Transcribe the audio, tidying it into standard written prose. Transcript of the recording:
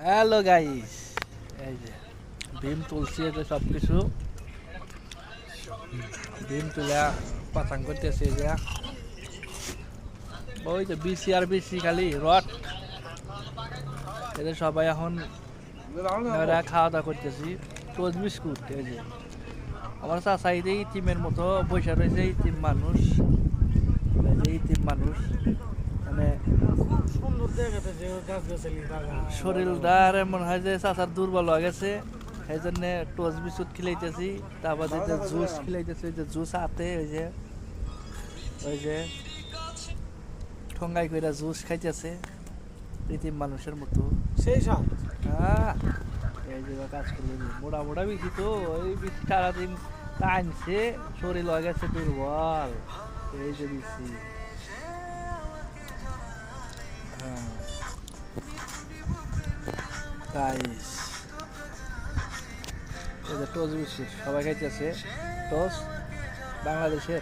Hello guys, এই যে ভীম তুলছি, এই যে সব কিছু ভীম তুলা পাচাং করতেছে। এই যে ওই যে বিসি আর বিসি খালি রড, এদের সবাই এখন খাওয়া দাওয়া করতেছি। টোস্ট বিস্কুট, এই যে আমার চাচা এই টিমের মতো বৈশা রয়েছে। এই টিম মানুষ, এই টিম মানুষ মানে শরীরটা মনে হয় যে চাচার দুর্বল হয়ে গেছে, সেই জন্য টোস্ট বিস্কুট খিলাইতেছি। তারপর যে জুস খিলাইতেছি, ওই যে জুস হাতে ওই যে ঠোঙ্গাই করে জুস খাইতেছে পৃথিবীর মানুষের মতো। সেই সব এই যে কাজ করলে মোটা মোটা বেশি, তো ওই বেশি সারাদিন টানছে, শরীর হয়ে গেছে দুর্বল। এই যে বেশি গাইস, এই যে টোস্ট বিস্কুট সবাই খাইতেছে। টোস্ট বাংলাদেশের